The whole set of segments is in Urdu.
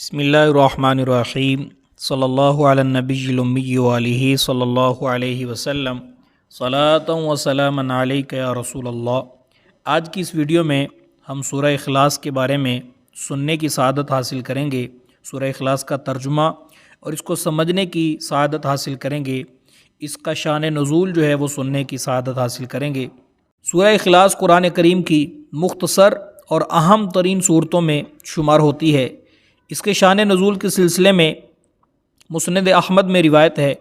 بسم اللہ الرحمن الرحیم صلی اللہ علی النبی الامی وآلہ صلی اللہ علیہ وسلم صلاۃ و سلام علیک یا رسول اللہ۔ آج کی اس ویڈیو میں ہم سورہ اخلاص کے بارے میں سننے کی سعادت حاصل کریں گے، سورہ اخلاص کا ترجمہ اور اس کو سمجھنے کی سعادت حاصل کریں گے، اس کا شان نزول جو ہے وہ سننے کی سعادت حاصل کریں گے۔ سورہ اخلاص قرآن کریم کی مختصر اور اہم ترین صورتوں میں شمار ہوتی ہے۔ اس کے شان نزول کے سلسلے میں مسند احمد میں روایت ہے،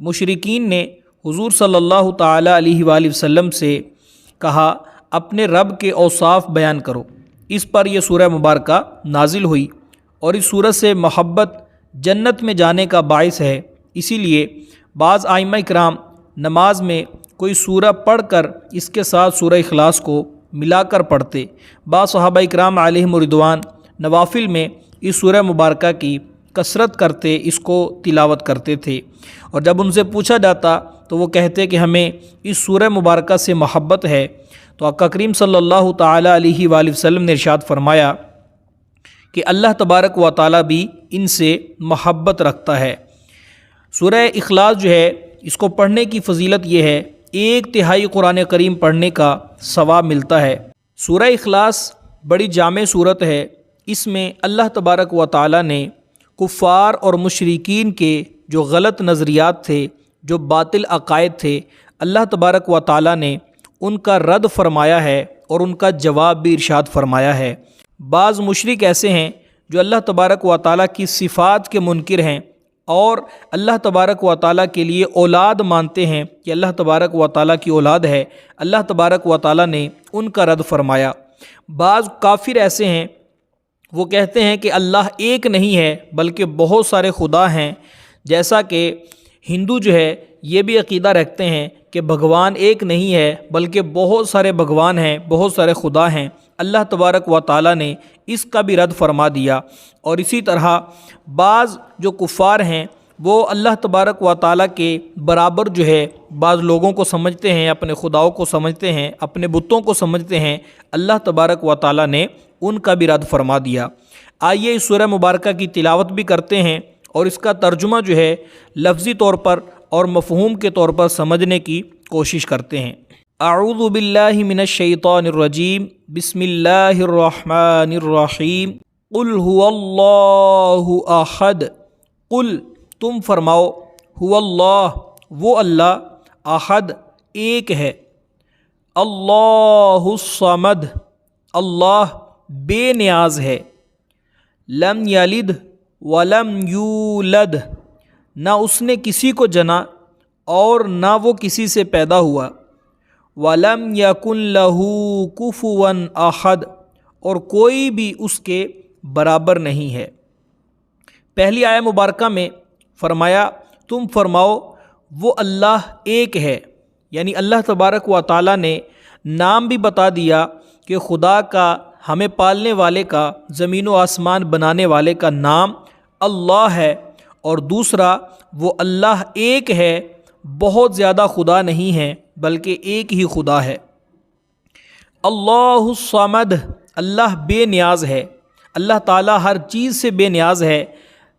مشرکین نے حضور صلی اللہ تعالی علیہ وآلہ وسلم سے کہا اپنے رب کے اوصاف بیان کرو۔ اس پر یہ سورہ مبارکہ نازل ہوئی اور اس سورت سے محبت جنت میں جانے کا باعث ہے۔ اسی لیے بعض ائمہ کرام نماز میں کوئی سورہ پڑھ کر اس کے ساتھ سورہ اخلاص کو ملا کر پڑھتے۔ بعض صحابہ کرام علیہم رضوان نوافل میں اس سورہ مبارکہ کی کثرت کرتے، اس کو تلاوت کرتے تھے، اور جب ان سے پوچھا جاتا تو وہ کہتے کہ ہمیں اس سورہ مبارکہ سے محبت ہے۔ تو آقا کریم صلی اللہ تعالی علیہ وآلہ وسلم نے ارشاد فرمایا کہ اللہ تبارک و تعالی بھی ان سے محبت رکھتا ہے۔ سورہ اخلاص جو ہے اس کو پڑھنے کی فضیلت یہ ہے، 1/3 قرآن کریم پڑھنے کا ثواب ملتا ہے۔ سورہ اخلاص بڑی جامع صورت ہے۔ اس میں اللہ تبارک و تعالی نے کفار اور مشرکین کے جو غلط نظریات تھے، جو باطل عقائد تھے، اللہ تبارک و تعالی نے ان کا رد فرمایا ہے اور ان کا جواب بھی ارشاد فرمایا ہے۔ بعض مشرک ایسے ہیں جو اللہ تبارک و تعالی کی صفات کے منکر ہیں اور اللہ تبارک و تعالی کے لیے اولاد مانتے ہیں کہ اللہ تبارک و تعالی کی اولاد ہے۔ اللہ تبارک و تعالی نے ان کا رد فرمایا۔ بعض کافر ایسے ہیں، وہ کہتے ہیں کہ اللہ ایک نہیں ہے بلکہ بہت سارے خدا ہیں، جیسا کہ ہندو جو ہے یہ بھی عقیدہ رکھتے ہیں کہ بھگوان ایک نہیں ہے بلکہ بہت سارے بھگوان ہیں، بہت سارے خدا ہیں۔ اللہ تبارک و تعالی نے اس کا بھی رد فرما دیا۔ اور اسی طرح بعض جو کفار ہیں وہ اللہ تبارک و تعالی کے برابر جو ہے بعض لوگوں کو سمجھتے ہیں، اپنے خداؤں کو سمجھتے ہیں، اپنے بتوں کو سمجھتے ہیں۔ اللہ تبارک و تعالی نے ان کا بھی رد فرما دیا۔ آئیے اس سورہ مبارکہ کی تلاوت بھی کرتے ہیں اور اس کا ترجمہ جو ہے لفظی طور پر اور مفہوم کے طور پر سمجھنے کی کوشش کرتے ہیں۔ اعوذ باللہ من الشیطان الرجیم، بسم اللہ الرحمن الرحیم۔ قل هو اللہ احد، قل تم فرماؤ، هو اللہ وہ اللہ، احد ایک ہے، اللہ الصمد اللہ بے نیاز ہے، لم یلد ولم یولد نہ اس نے کسی کو جنا اور نہ وہ کسی سے پیدا ہوا، ولم یکن لہ کفوا احد اور کوئی بھی اس کے برابر نہیں ہے۔ پہلی آیہ مبارکہ میں فرمایا تم فرماؤ وہ اللہ ایک ہے، یعنی اللہ تبارک و تعالی نے نام بھی بتا دیا کہ خدا کا، ہمیں پالنے والے کا، زمین و آسمان بنانے والے کا نام اللہ ہے، اور دوسرا وہ اللہ ایک ہے، بہت زیادہ خدا نہیں ہے بلکہ ایک ہی خدا ہے۔ اللہ الصمد اللہ بے نیاز ہے، اللہ تعالیٰ ہر چیز سے بے نیاز ہے،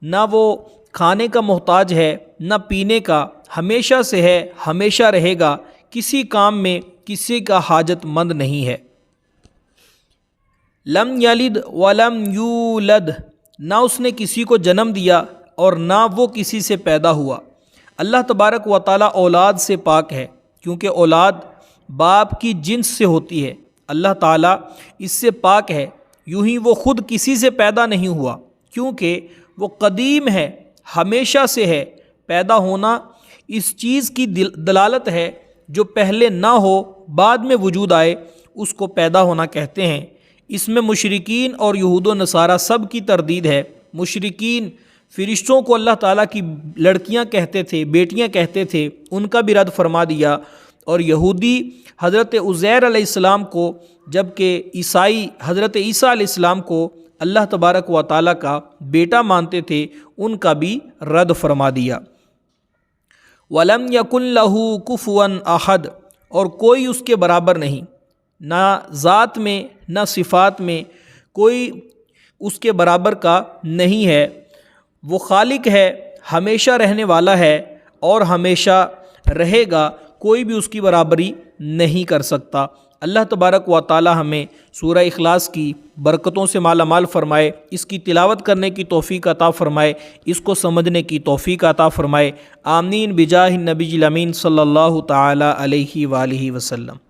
نہ وہ کھانے کا محتاج ہے نہ پینے کا، ہمیشہ سے ہے، ہمیشہ رہے گا، کسی کام میں کسی کا حاجت مند نہیں ہے۔ لم یلد ولم یولد نہ اس نے کسی کو جنم دیا اور نہ وہ کسی سے پیدا ہوا۔ اللہ تبارک و تعالی اولاد سے پاک ہے، کیونکہ اولاد باپ کی جنس سے ہوتی ہے۔ اللہ تعالیٰ اس سے پاک ہے، یوں ہی وہ خود کسی سے پیدا نہیں ہوا، کیونکہ وہ قدیم ہے، ہمیشہ سے ہے۔ پیدا ہونا اس چیز کی دلالت ہے جو پہلے نہ ہو بعد میں وجود آئے، اس کو پیدا ہونا کہتے ہیں۔ اس میں مشرکین اور یہود و نصارہ سب کی تردید ہے۔ مشرکین فرشتوں کو اللہ تعالیٰ کی لڑکیاں کہتے تھے، بیٹیاں کہتے تھے، ان کا بھی رد فرما دیا، اور یہودی حضرت عزیر علیہ السلام کو، جبکہ عیسائی حضرت عیسیٰ علیہ السلام کو اللہ تبارک و تعالیٰ کا بیٹا مانتے تھے، ان کا بھی رد فرما دیا۔ وَلَمْ يَكُنْ لَهُ كُفُوًا أَحَدٌ اور کوئی اس کے برابر نہیں، نہ ذات میں نہ صفات میں کوئی اس کے برابر کا نہیں ہے۔ وہ خالق ہے، ہمیشہ رہنے والا ہے اور ہمیشہ رہے گا، کوئی بھی اس کی برابری نہیں کر سکتا۔ اللہ تبارک و تعالی ہمیں سورہ اخلاص کی برکتوں سے مالا مال فرمائے، اس کی تلاوت کرنے کی توفیق عطا فرمائے، اس کو سمجھنے کی توفیق عطا فرمائے۔ آمین بجاہ النبی الامین صلی اللہ تعالی علیہ وآلہ وسلم۔